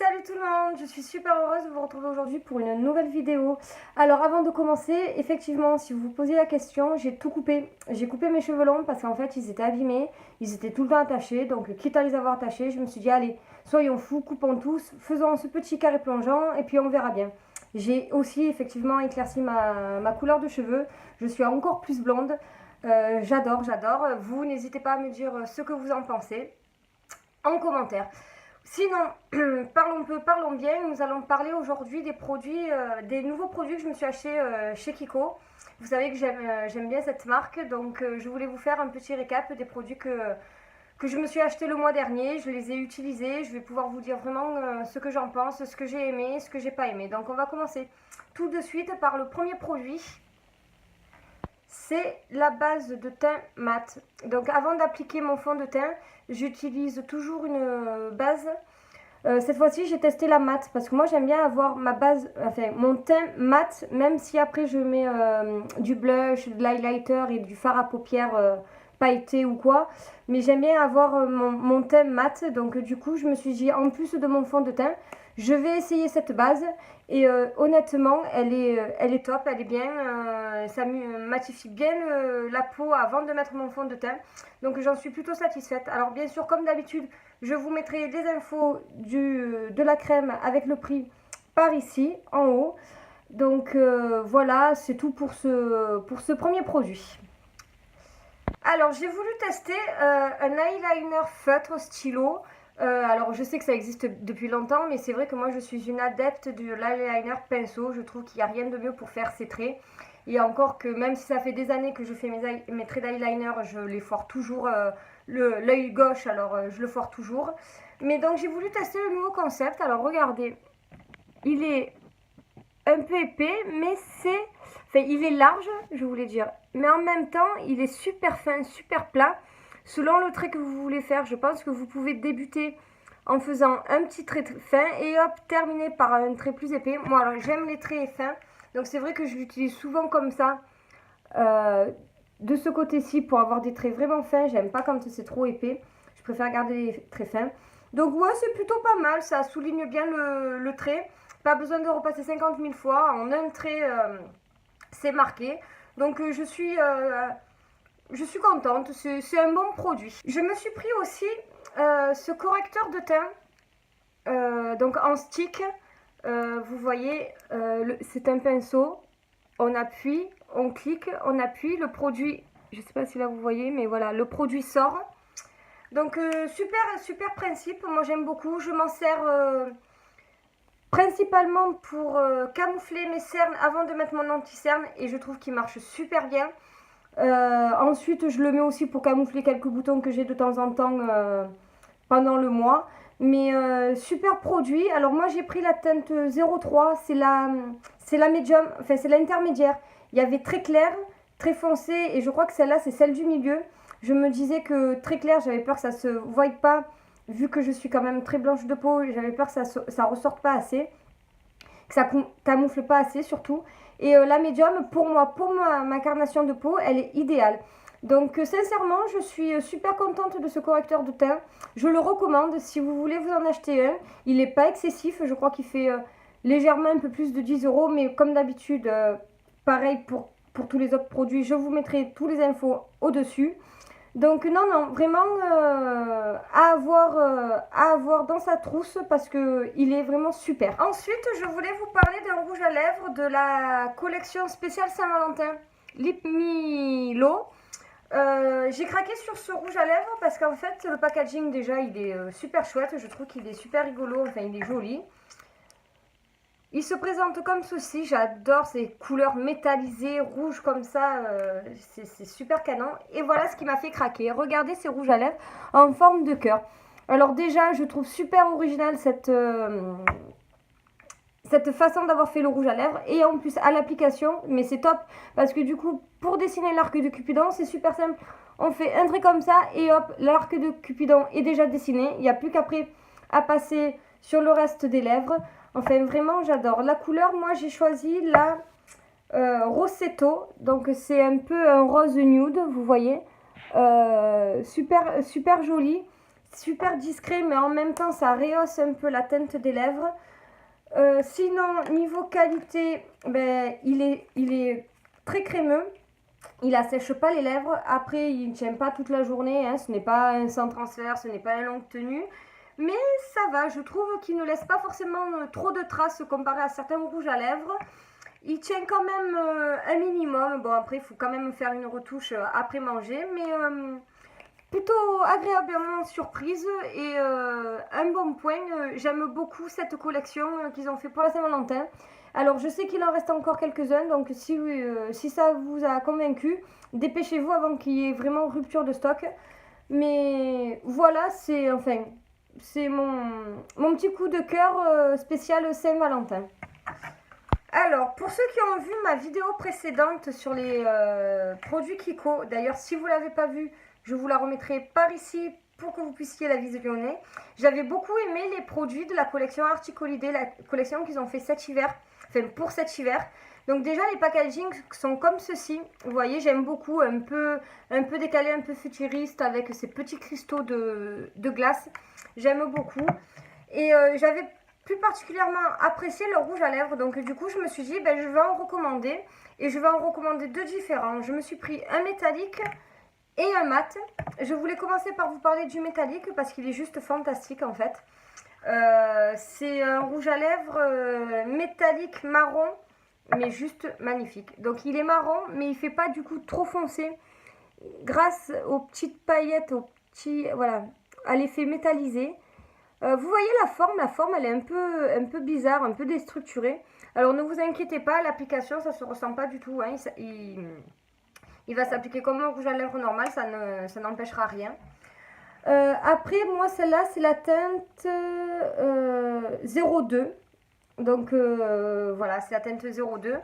Salut tout le monde, je suis super heureuse de vous retrouver aujourd'hui pour une nouvelle vidéo. Alors avant de commencer, effectivement, si vous vous posez la question, j'ai tout coupé. J'ai coupé mes cheveux longs parce qu'en fait ils étaient abîmés, ils étaient tout le temps attachés. Donc quitte à les avoir attachés, je me suis dit allez, soyons fous, coupons tous, faisons ce petit carré plongeant et puis on verra bien. J'ai aussi effectivement éclairci ma couleur de cheveux, je suis encore plus blonde. J'adore. Vous n'hésitez pas à me dire ce que vous en pensez en commentaire. Sinon, parlons peu, parlons bien. Nous allons parler aujourd'hui des produits, des nouveaux produits que je me suis achetés chez Kiko. Vous savez que j'aime bien cette marque, donc je voulais vous faire un petit récap des produits que je me suis acheté le mois dernier. Je les ai utilisés, je vais pouvoir vous dire vraiment ce que j'en pense, ce que j'ai aimé, ce que j'ai pas aimé. Donc on va commencer tout de suite par le premier produit. C'est la base de teint mat. Donc avant d'appliquer mon fond de teint, j'utilise toujours une base. Cette fois-ci, j'ai testé la mat parce que moi j'aime bien avoir ma base, enfin mon teint mat, même si après je mets du blush, de l'highlighter et du fard à paupières pailleté ou quoi. Mais j'aime bien avoir mon teint mat. Donc du coup, je me suis dit en plus de mon fond de teint, je vais essayer cette base. Et honnêtement, elle est top, elle est bien. Ça matifie bien la peau avant de mettre mon fond de teint. Donc j'en suis plutôt satisfaite. Alors bien sûr, comme d'habitude, je vous mettrai les infos de la crème avec le prix par ici, en haut. Donc voilà, c'est tout pour ce premier produit. Alors j'ai voulu tester un eyeliner feutre stylo. Alors je sais que ça existe depuis longtemps, mais c'est vrai que moi je suis une adepte de l'eyeliner pinceau. Je trouve qu'il n'y a rien de mieux pour faire ses traits. Et encore que même si ça fait des années que je fais mes traits d'eyeliner, je les foire toujours l'œil gauche, alors je le foire toujours. Mais donc j'ai voulu tester le nouveau concept. Alors regardez, il est un peu épais, mais il est large, je voulais dire. Mais en même temps, il est super fin, super plat. Selon le trait que vous voulez faire, je pense que vous pouvez débuter en faisant un petit trait fin et hop, terminer par un trait plus épais. Moi, alors j'aime les traits fins, donc c'est vrai que je l'utilise souvent comme ça. De ce côté-ci, pour avoir des traits vraiment fins, j'aime pas quand c'est trop épais. Je préfère garder les traits fins. Donc ouais, c'est plutôt pas mal, ça souligne bien le trait. Pas besoin de repasser 50 000 fois. En un trait, c'est marqué. Donc je suis contente. C'est un bon produit. Je me suis pris aussi ce correcteur de teint. Donc en stick. Vous voyez, c'est un pinceau. On appuie, on clique, on appuie. Le produit, je ne sais pas si là vous voyez, mais voilà, le produit sort. Donc super principe. Moi j'aime beaucoup. Je m'en sers principalement pour camoufler mes cernes avant de mettre mon anti-cerne et je trouve qu'il marche super bien. Ensuite, je le mets aussi pour camoufler quelques boutons que j'ai de temps en temps pendant le mois. Mais super produit. Alors moi, j'ai pris la teinte 03. C'est la médium, enfin c'est l'intermédiaire. Il y avait très clair, très foncé et je crois que celle-là, c'est celle du milieu. Je me disais que très clair, j'avais peur que ça se voie pas. Vu que je suis quand même très blanche de peau, j'avais peur que ça ressorte pas assez. Que ça camoufle pas assez surtout. Et la médium, pour moi, pour ma carnation de peau, elle est idéale. Donc sincèrement, je suis super contente de ce correcteur de teint. Je le recommande si vous voulez vous en acheter un. Il n'est pas excessif, je crois qu'il fait légèrement un peu plus de 10 €. Mais comme d'habitude, pareil pour tous les autres produits, je vous mettrai toutes les infos au-dessus. Donc non, vraiment à avoir dans sa trousse parce qu'il est vraiment super. Ensuite, je voulais vous parler d'un rouge à lèvres de la collection spéciale Saint-Valentin, Lip Milo. J'ai craqué sur ce rouge à lèvres parce qu'en fait, le packaging déjà, il est super chouette. Je trouve qu'il est super rigolo, enfin il est joli. Il se présente comme ceci, j'adore ces couleurs métallisées, rouges comme ça, c'est super canon. Et voilà ce qui m'a fait craquer. Regardez ces rouges à lèvres en forme de cœur. Alors déjà, je trouve super original cette façon d'avoir fait le rouge à lèvres. Et en plus à l'application, mais c'est top. Parce que du coup, pour dessiner l'arc de Cupidon, c'est super simple. On fait un trait comme ça et hop, l'arc de Cupidon est déjà dessiné. Il n'y a plus qu'après à passer sur le reste des lèvres. Enfin, vraiment, j'adore. La couleur, moi, j'ai choisi la Rossetto. Donc, c'est un peu un rose nude, vous voyez. Super joli. super discret, mais en même temps, ça rehausse un peu la teinte des lèvres. Sinon, niveau qualité, ben, il est très crémeux. Il assèche pas les lèvres. Après, il ne tient pas toute la journée. Hein. Ce n'est pas un sans transfert, ce n'est pas une longue tenue. Mais ça va, je trouve qu'il ne laisse pas forcément trop de traces comparé à certains rouges à lèvres. Il tient quand même un minimum. Bon, après, il faut quand même faire une retouche après manger. Mais plutôt agréablement surprise. Et un bon point, j'aime beaucoup cette collection qu'ils ont fait pour la Saint-Valentin. Alors, je sais qu'il en reste encore quelques-uns. Donc, si ça vous a convaincu, dépêchez-vous avant qu'il y ait vraiment rupture de stock. Mais voilà, c'est mon petit coup de cœur spécial Saint-Valentin. Alors, pour ceux qui ont vu ma vidéo précédente sur les produits Kiko, d'ailleurs, si vous ne l'avez pas vue, je vous la remettrai par ici pour que vous puissiez la visionner. J'avais beaucoup aimé les produits de la collection Arctic Holiday, la collection qu'ils ont fait cet hiver, enfin pour cet hiver. Donc déjà, les packagings sont comme ceci. Vous voyez, j'aime beaucoup, un peu décalé, un peu futuriste, avec ces petits cristaux de glace. J'aime beaucoup. Et j'avais plus particulièrement apprécié le rouge à lèvres. Donc du coup, je me suis dit, ben, je vais en recommander. Et je vais en recommander deux différents. Je me suis pris un métallique et un mat. Je voulais commencer par vous parler du métallique parce qu'il est juste fantastique en fait. C'est un rouge à lèvres métallique marron, mais juste magnifique. Donc il est marron, mais il fait pas du coup trop foncé. Grâce aux petites paillettes, voilà, à l'effet métallisé. Vous voyez la forme elle est un peu bizarre, un peu déstructurée. Alors ne vous inquiétez pas, l'application ça se ressent pas du tout. Hein, il va s'appliquer comme un rouge à lèvres normal, ça n'empêchera rien. Après, moi celle-là c'est la teinte 02. Donc voilà, c'est la teinte 02.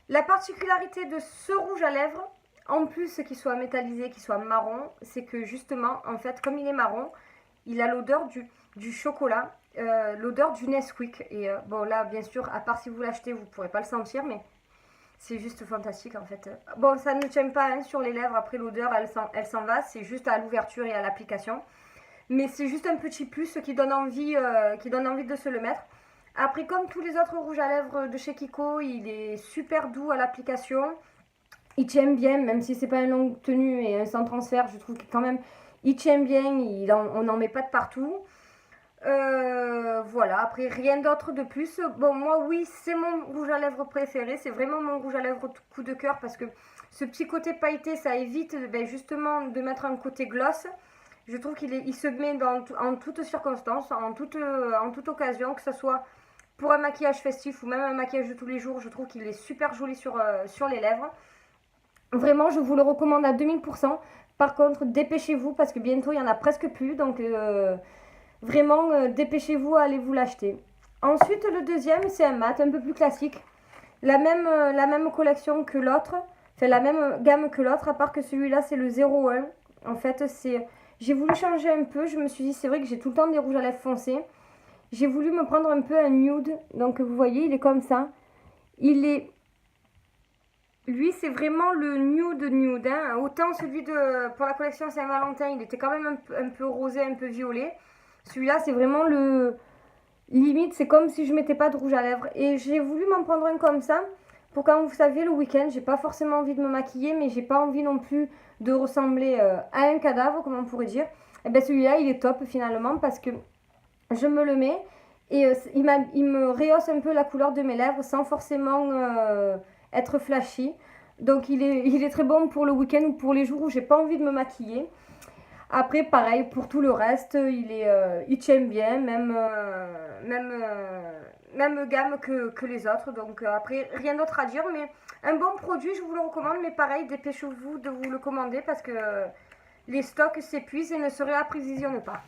La particularité de ce rouge à lèvres, en plus qu'il soit métallisé, qu'il soit marron, c'est que justement, en fait, comme il est marron, il a l'odeur du chocolat, l'odeur du Nesquik. Et bon là, bien sûr, à part si vous l'achetez, vous ne pourrez pas le sentir, mais c'est juste fantastique en fait. Bon, ça ne tient pas hein, sur les lèvres, après l'odeur, elle s'en va, c'est juste à l'ouverture et à l'application. Mais c'est juste un petit plus qui donne envie de se le mettre. Après, comme tous les autres rouges à lèvres de chez Kiko, il est super doux à l'application. Il tient bien, même si c'est pas une longue tenue et un sans transfert, je trouve que quand même, il tient bien, on n'en met pas de partout. Voilà, après rien d'autre de plus. Bon, moi oui, c'est mon rouge à lèvres préféré, c'est vraiment mon rouge à lèvres coup de cœur parce que ce petit côté pailleté, ça évite ben, justement de mettre un côté gloss. Je trouve qu'il se met en toutes circonstances, en toute occasion, que ce soit pour un maquillage festif ou même un maquillage de tous les jours. Je trouve qu'il est super joli sur les lèvres. Vraiment, je vous le recommande à 2000%. Par contre, dépêchez-vous parce que bientôt, il n'y en a presque plus. Donc, vraiment, dépêchez-vous à aller vous l'acheter. Ensuite, le deuxième, c'est un mat un peu plus classique. La même collection que l'autre. Enfin, la même gamme que l'autre, à part que celui-là, c'est le 01. En fait, j'ai voulu changer un peu. Je me suis dit, c'est vrai que j'ai tout le temps des rouges à lèvres foncés. J'ai voulu me prendre un peu un nude. Donc, vous voyez, il est comme ça. Lui, c'est vraiment le nude. Hein. Autant celui pour la collection Saint-Valentin, il était quand même un peu rosé, un peu violet. Celui-là, c'est vraiment limite, c'est comme si je mettais pas de rouge à lèvres. Et j'ai voulu m'en prendre un comme ça. Pour quand vous savez, le week-end, j'ai pas forcément envie de me maquiller, mais j'ai pas envie non plus de ressembler à un cadavre, comme on pourrait dire. Et bien celui-là, il est top finalement parce que je me le mets et il me rehausse un peu la couleur de mes lèvres sans forcément être flashy. Donc il est très bon pour le week-end ou pour les jours où j'ai pas envie de me maquiller. Après pareil pour tout le reste, il tient bien, même gamme que les autres. Donc après rien d'autre à dire, mais un bon produit, je vous le recommande. Mais pareil, dépêchez-vous de vous le commander parce que les stocks s'épuisent et ne se réapprovisionnent pas.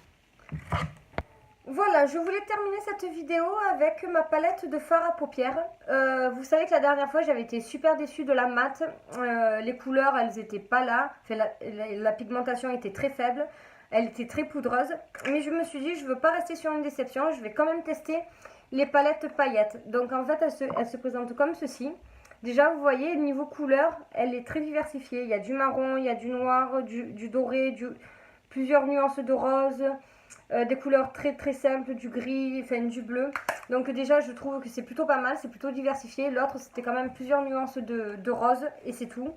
Voilà, je voulais terminer cette vidéo avec ma palette de fard à paupières. Vous savez que la dernière fois, j'avais été super déçue de la mat. Les couleurs, elles n'étaient pas là. Enfin, la pigmentation était très faible. Elle était très poudreuse. Mais je me suis dit, je ne veux pas rester sur une déception. Je vais quand même tester les palettes paillettes. Donc, en fait, elles se présentent comme ceci. Déjà, vous voyez, niveau couleur, elle est très diversifiée. Il y a du marron, il y a du noir, du doré, plusieurs nuances de rose, des couleurs très très simples, du gris, enfin du bleu. Donc déjà je trouve que c'est plutôt pas mal, c'est plutôt diversifié. L'autre c'était quand même plusieurs nuances de rose et c'est tout.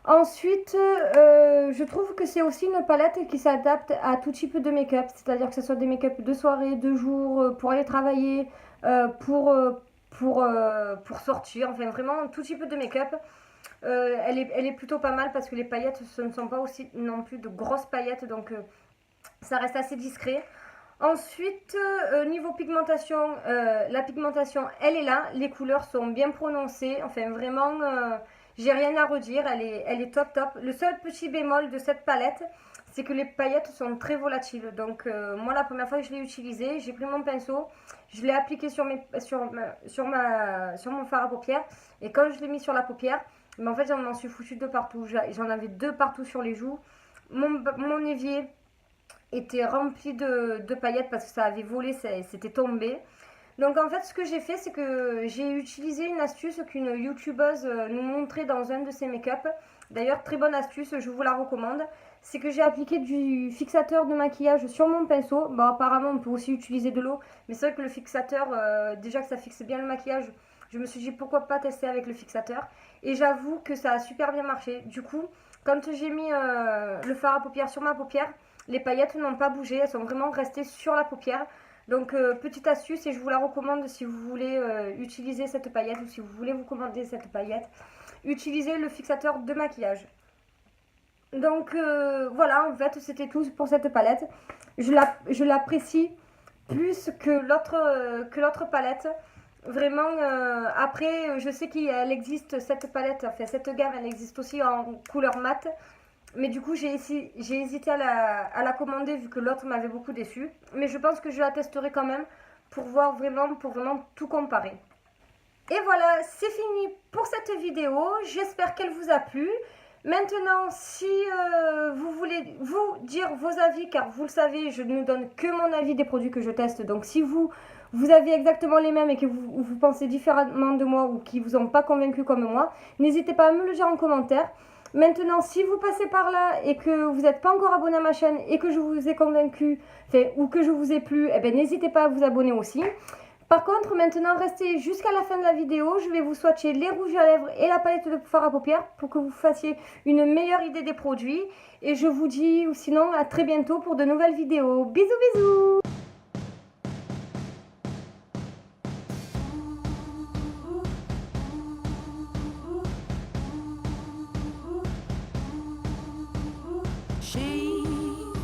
Ensuite, je trouve que c'est aussi une palette qui s'adapte à tout type de make-up, c'est-à-dire que ce soit des make-up de soirée, de jour, pour aller travailler, pour, pour sortir, enfin vraiment tout type de make-up. Elle est plutôt pas mal parce que les paillettes, ce ne sont pas aussi non plus de grosses paillettes, donc ça reste assez discret. Ensuite, niveau pigmentation, la pigmentation, elle est là, les couleurs sont bien prononcées, enfin vraiment... j'ai rien à redire, elle est top top. Le seul petit bémol de cette palette, c'est que les paillettes sont très volatiles. Donc moi la première fois que je l'ai utilisée, j'ai pris mon pinceau, je l'ai appliqué sur mon fard à paupières. Et quand je l'ai mis sur la paupière, mais en fait j'en m'en suis foutu de partout. J'en avais deux partout sur les joues. Mon évier était rempli de paillettes parce que ça avait volé, c'était tombé. Donc en fait ce que j'ai fait c'est que j'ai utilisé une astuce qu'une youtubeuse nous montrait dans un de ses make-up. D'ailleurs très bonne astuce, je vous la recommande. C'est que j'ai appliqué du fixateur de maquillage sur mon pinceau. Bon apparemment on peut aussi utiliser de l'eau. Mais c'est vrai que le fixateur, déjà que ça fixe bien le maquillage, je me suis dit pourquoi pas tester avec le fixateur. Et j'avoue que ça a super bien marché. Du coup quand j'ai mis le fard à paupières sur ma paupière, les paillettes n'ont pas bougé, elles sont vraiment restées sur la paupière. Donc petite astuce et je vous la recommande si vous voulez utiliser cette paillette ou si vous voulez vous commander cette paillette. Utilisez le fixateur de maquillage. Donc voilà, en fait c'était tout pour cette palette. Je l'apprécie plus que l'autre palette. Vraiment, après je sais qu'elle existe cette palette, enfin cette gamme elle existe aussi en couleur mate. Mais du coup, j'ai hésité à la commander vu que l'autre m'avait beaucoup déçu. Mais je pense que je la testerai quand même pour voir vraiment, pour vraiment tout comparer. Et voilà, c'est fini pour cette vidéo. J'espère qu'elle vous a plu. Maintenant, si vous voulez vous dire vos avis, car vous le savez, je ne donne que mon avis des produits que je teste. Donc si vous avez exactement les mêmes et que vous pensez différemment de moi ou qui vous ont pas convaincu comme moi, n'hésitez pas à me le dire en commentaire. Maintenant, si vous passez par là et que vous n'êtes pas encore abonné à ma chaîne et que je vous ai convaincu ou que je vous ai plu, eh ben, n'hésitez pas à vous abonner aussi. Par contre, maintenant, restez jusqu'à la fin de la vidéo. Je vais vous swatcher les rouges à lèvres et la palette de fard à paupières pour que vous fassiez une meilleure idée des produits. Et je vous dis sinon à très bientôt pour de nouvelles vidéos. Bisous, bisous!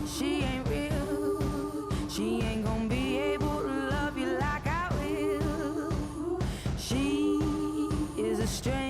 She ain't real. She ain't gonna be able to love you like I will. She is a stranger.